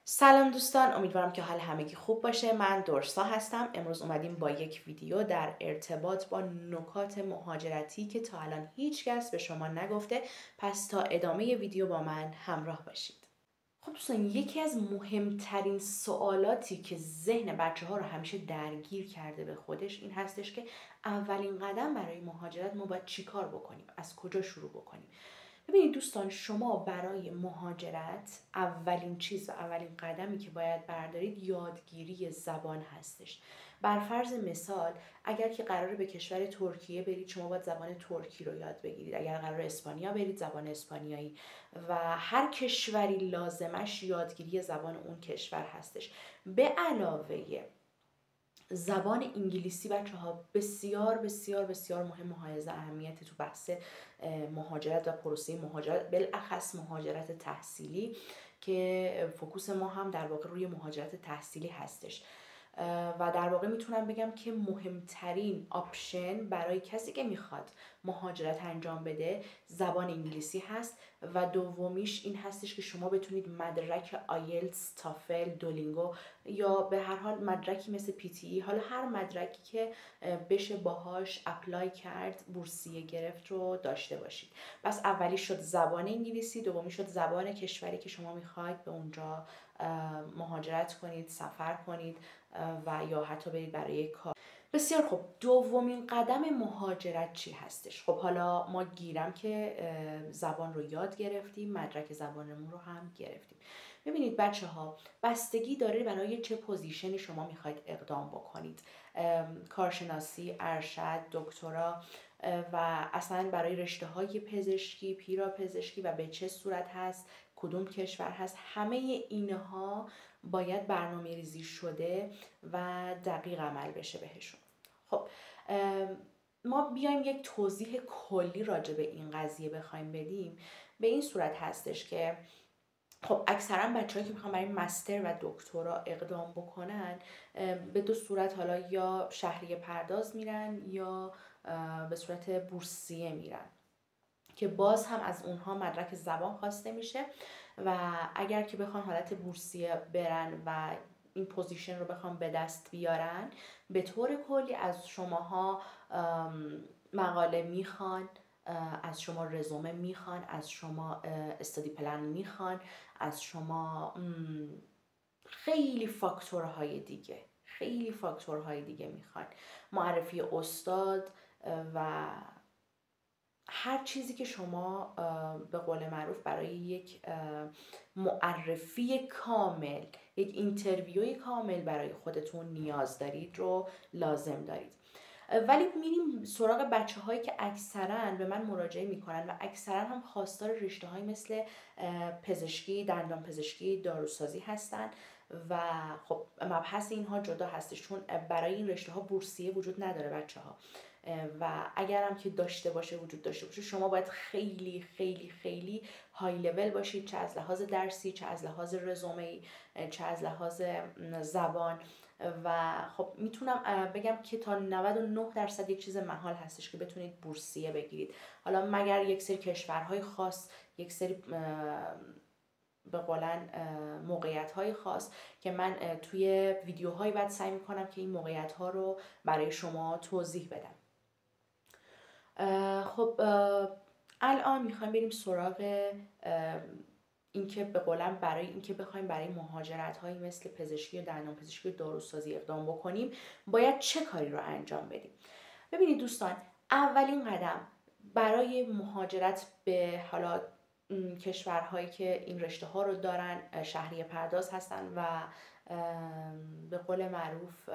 سلام دوستان، امیدوارم که حال همگی خوب باشه. من درسا هستم. امروز اومدیم با یک ویدیو در ارتباط با نکات مهاجرتی که تا الان هیچ کس به شما نگفته. پس تا ادامه ویدیو با من همراه باشید. خب دوستان، یکی از مهمترین سوالاتی که ذهن بچه ها رو همیشه درگیر کرده به خودش این هستش که اولین قدم برای مهاجرت ما باید چی کار بکنیم؟ از کجا شروع بکنیم؟ ببینید دوستان، شما برای مهاجرت اولین چیز و اولین قدمی که باید بردارید یادگیری زبان هستش. بر فرض مثال، اگر که قراره به کشور ترکیه برید، شما باید زبان ترکی رو یاد بگیرید. اگر قراره اسپانیا برید، زبان اسپانیایی. و هر کشوری لازمش یادگیری زبان اون کشور هستش. به علاوه زبان انگلیسی بچه ها بسیار بسیار بسیار مهم و حائز اهمیت تو بحث مهاجرت و پروسه مهاجرت، بالاخص مهاجرت تحصیلی که فوکوس ما هم در واقع روی مهاجرت تحصیلی هستش. و در واقع میتونم بگم که مهمترین آپشن برای کسی که میخواد مهاجرت انجام بده زبان انگلیسی هست و دومیش این هستش که شما بتونید مدرک آیلتس، تافل، دولینگو یا به هر حال مدرکی مثل PTE، حالا هر مدرکی که بشه باهاش اپلای کرد، بورسیه گرفت رو داشته باشید. پس اولی شد زبان انگلیسی، دومی شد زبان کشوری که شما میخواید به اونجا مهاجرت کنید، سفر کنید و یا حتی برید برای کار. بسیار خب، دومین قدم مهاجرت چی هستش؟ خب حالا ما گیرم که زبان رو یاد گرفتیم، مدرک زبانمون رو هم گرفتیم. ببینید بچه ها، بستگی داره برای چه پوزیشنی شما میخواید اقدام بکنید. کارشناسی، ارشد، دکترا و اصلا برای رشته های پزشکی، پیراپزشکی و به چه صورت هست، کدوم کشور هست، همه اینها باید برنامه ریزی شده و دقیق عمل بشه بهشون. خب ما بیایم یک توضیح کلی راجع به این قضیه بخوایم بدیم، به این صورت هستش که خب اکثرا بچه‌هایی که میخوان برای مستر و دکترا اقدام بکنن به دو صورت، حالا یا شهریه پرداز میرن یا به صورت بورسیه میرن که باز هم از اونها مدرک زبان خواسته میشه و اگر که بخوان حالت بورسیه برن و این پوزیشن رو بخوام به دست بیارن، به طور کلی از شماها مقاله میخوان، از شما رزومه میخوان، از شما استادی پلن میخوان، از شما خیلی فاکتورهای دیگه میخوان، معرفی استاد و هر چیزی که شما به قول معروف برای یک معرفی کامل، یک اینترویوی کامل برای خودتون نیاز دارید رو لازم دارید. ولی میریم سراغ بچه هایی که اکثرا به من مراجعه میکنن و اکثرا هم خواستار رشته های مثل پزشکی، دندان پزشکی، داروسازی هستن و خب مبحث اینها جدا هستش، چون برای این رشته ها بورسیه وجود نداره بچه ها و اگرم که وجود داشته باشه، شما باید خیلی خیلی خیلی های لول باشید، چه از لحاظ درسی، چه از لحاظ رزومه‌ای، چه از لحاظ زبان. و خب میتونم بگم که تا 99% یک چیز محال هستش که بتونید بورسیه بگیرید، حالا مگر یک سری کشورهای خاص، یک سری به قولن موقعیت‌های خاص که من توی ویدیوهای بعد سعی میکنم که این موقعیت‌ها رو برای شما توضیح بدم. خب الان میخوایم بریم سراغ اینکه به قولم برای اینکه بخوایم برای مهاجرت هایی مثل پزشکی و دندان پزشکی و داروسازی اقدام بکنیم، باید چه کاری رو انجام بدیم؟ ببینید دوستان، اولین قدم برای مهاجرت به حالا کشورهایی که این رشته ها رو دارن، شهریه پرداز هستن و به قول معروف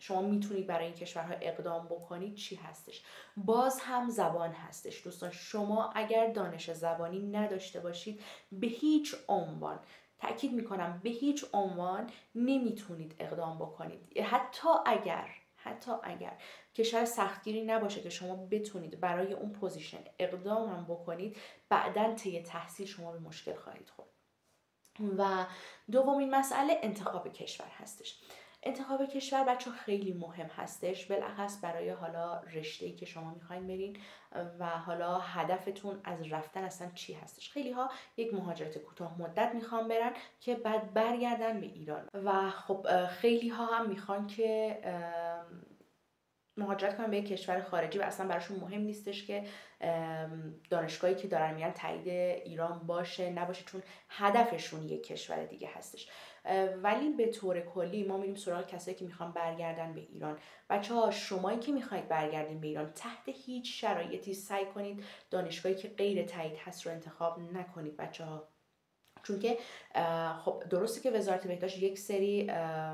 شما میتونید برای این کشورها اقدام بکنید، چی هستش؟ باز هم زبان هستش دوستان. شما اگر دانش زبانی نداشته باشید، به هیچ عنوان، تأکید میکنم به هیچ عنوان نمیتونید اقدام بکنید. حتی اگر کشور سختگیری نباشه که شما بتونید برای اون پوزیشن اقدام هم بکنید، بعداً طی تحصیل شما به مشکل خواهید خورد. و دومین مسئله انتخاب کشور هستش. انتخاب کشور بچه خیلی مهم هستش، بالاخص برای حالا رشته‌ای که شما میخواین برین و حالا هدفتون از رفتن اصلا چی هستش. خیلی ها یک مهاجرت کوتاه مدت میخوان برن که بعد برگردن به ایران و خب خیلی ها هم میخوان که مهاجرت کنن به یک کشور خارجی و اصلا براشون مهم نیستش که دانشگاهی که دارن میرن تایید ایران باشه نباشه، چون هدفشون یک کشور دیگه هستش. ولی به طور کلی ما میریم سراغ کسایی که میخوان برگردن به ایران. بچه‌ها شمایی که میخواید برگردین به ایران تحت هیچ شرایطی سعی کنید دانشگاهی که غیر تایید هست رو انتخاب نکنید بچه‌ها، چون که خب درسته که وزارت بهداشت یک سری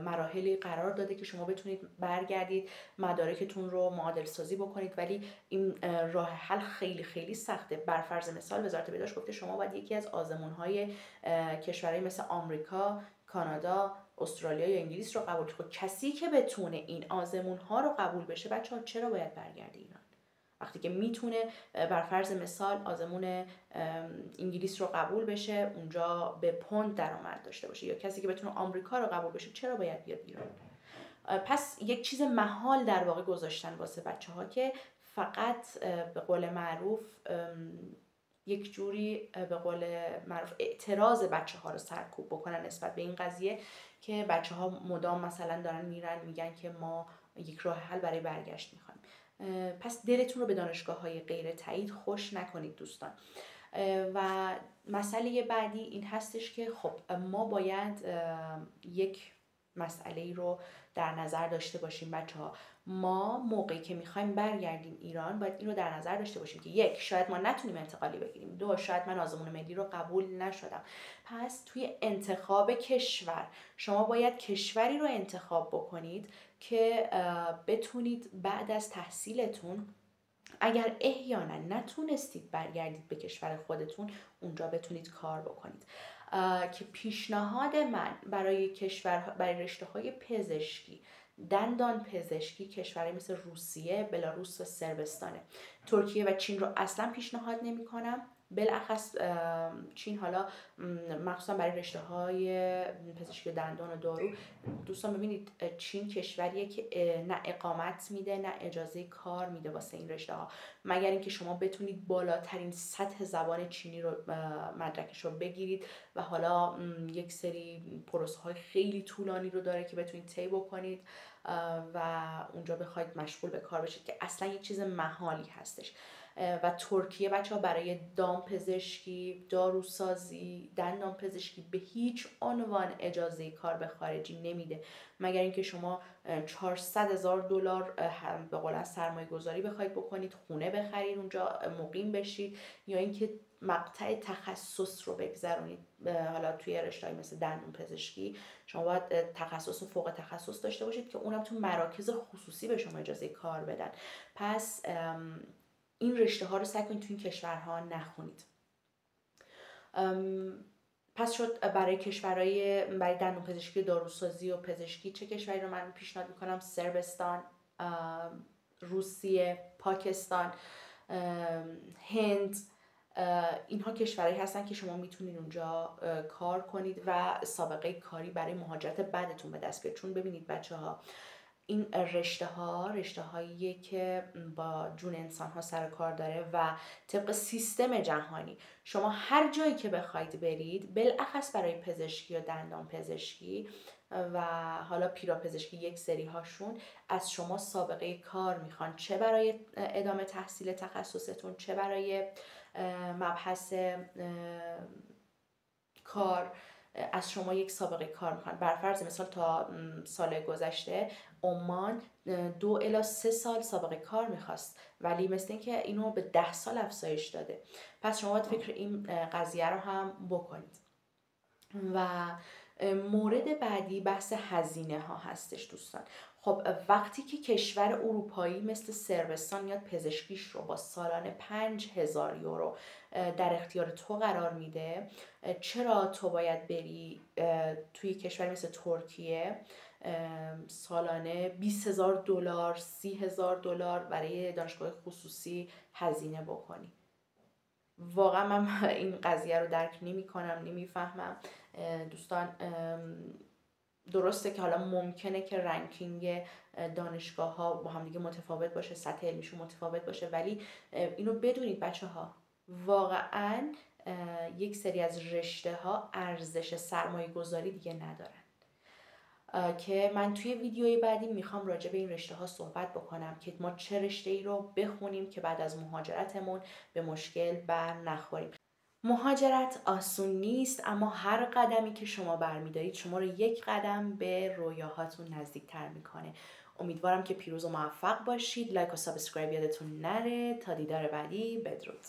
مراحلی قرار داده که شما بتونید برگردید مدارکتون رو معادل سازی بکنید، ولی این راه حل خیلی خیلی سخته. بر فرض مثال وزارت بهداشت گفته شما باید یکی از آزمون‌های کشورهای مثل آمریکا، کانادا، استرالیا یا انگلیس رو قبول کنید. خب کسی که بتونه این آزمون‌ها رو قبول بشه بچه‌ها چرا باید برگرده ایران؟ وقتی که میتونه بر فرض مثال آزمون انگلیس رو قبول بشه، اونجا به پوند درآمد داشته باشه، یا کسی که بتونه آمریکا رو قبول بشه چرا باید بیاد ایران؟ پس یک چیز محال در واقع گذاشتن واسه بچه‌ها که فقط به قول معروف یک جوری به قول معروف اعتراض بچه‌ها رو سرکوب بکنن نسبت به این قضیه که بچه‌ها مدام مثلا دارن میرن میگن که ما یک راه حل برای برگشت میخوایم. پس دلتون رو به دانشگاه‌های غیر تایید خوش نکنید دوستان. و مسئله بعدی این هستش که خب ما باید یک مسئله رو در نظر داشته باشیم بچه‌ها. ما موقعی که میخوایم برگردیم ایران باید این رو در نظر داشته باشیم که یک، شاید ما نتونیم انتقالی بگیریم، دو، شاید من آزمون ملی رو قبول نشدم. پس توی انتخاب کشور شما باید کشوری رو انتخاب بکنید که بتونید بعد از تحصیلتون اگر احیانا نتونستید برگردید به کشور خودتون اونجا بتونید کار بکنید. که پیشنهاد من برای برای رشته‌های پزشکی، دندان پزشکی، کشوری مثل روسیه، بلاروس و صربستانه. ترکیه و چین رو اصلا پیشنهاد نمی‌کنم، بالاخص چین حالا مخصوصا برای رشته‌های پزشکی دندان و دارو. دوستان ببینید چین کشوریه که نه اقامت میده نه اجازه کار میده واسه این رشته ها، مگر اینکه شما بتونید بالاترین سطح زبان چینی رو مدرکش رو بگیرید و حالا یک سری پروسه های خیلی طولانی رو داره که بتونید طی بکنید و اونجا بخواید مشغول به کار بشید که اصلا یک چیز محالی هستش. و ترکیه بچه ها برای دامپزشکی، داروسازی، دندان پزشکی به هیچ عنوان اجازه کار به خارجی نمیده، مگر اینکه شما 400,000 دلار به قول سرمایه گذاری بخواید بکنید، خونه بخرید اونجا مقیم بشید، یا اینکه مقطع تخصص رو بگذرونید. حالا توی رشته‌ای مثل دندون پزشکی شما باید تخصص و فوق تخصص داشته باشید که اونم تو مراکز خصوصی به شما اجازه کار بدن. پس این رشته ها رو سعی کنید تو این کشورها نخونید. پس شد برای کشورهای برای دندون پزشکی، داروسازی و پزشکی چه کشوری رو من پیشنهاد میکنم؟ صربستان، روسیه، پاکستان، هند. اینها کشورهایی هستن که شما میتونید اونجا کار کنید و سابقه کاری برای مهاجرت بعدتون به دست بیارید. چون ببینید بچه ها این رشته هاییه که با جون انسان ها سر کار داره و طبق سیستم جهانی شما هر جایی که بخواید برید، بالاخص برای پزشکی و دندان پزشکی و حالا پیراپزشکی یک سری هاشون از شما سابقه کار میخوان، چه برای ادامه تحصیل تخصصتون چه برای مبحث کار از شما یک سابقه کار میخوان. بر فرض مثال تا سال گذشته عمان 2 الی 3 سال سابقه کار میخواست، ولی مثل این که اینو به 10 سال افزایش داده. پس شما باید فکر این قضیه رو هم بکنید. و مورد بعدی بحث هزینه ها هستش دوستان. خب وقتی که کشور اروپایی مثل صربستان میاد پزشکیش رو با سالانه 5,000 یورو در اختیار تو قرار میده، چرا تو باید بری توی کشوری مثل ترکیه سالانه 20,000 دلار 30,000 دلار برای دانشگاه خصوصی هزینه بکنی؟ واقعا من این قضیه رو درک نمی کنم، نمی فهمم دوستان. درسته که حالا ممکنه که رنکینگ دانشگاه ها با هم دیگه متفاوت باشه، سطح علمیشون متفاوت باشه، ولی اینو بدونید بچه ها، واقعا یک سری از رشته ها ارزش سرمایه گذاری دیگه ندارن، که من توی ویدیوی بعدی میخوام راجع به این رشته ها صحبت بکنم که ما چه رشته ای رو بخونیم که بعد از مهاجرتمون به مشکل بر نخوریم. مهاجرت آسون نیست، اما هر قدمی که شما برمیدارید شما رو یک قدم به رویاهاتون نزدیکتر میکنه. امیدوارم که پیروز و موفق باشید. لایک و سابسکرایب یادتون نره. تا دیدار بعدی، بدرود.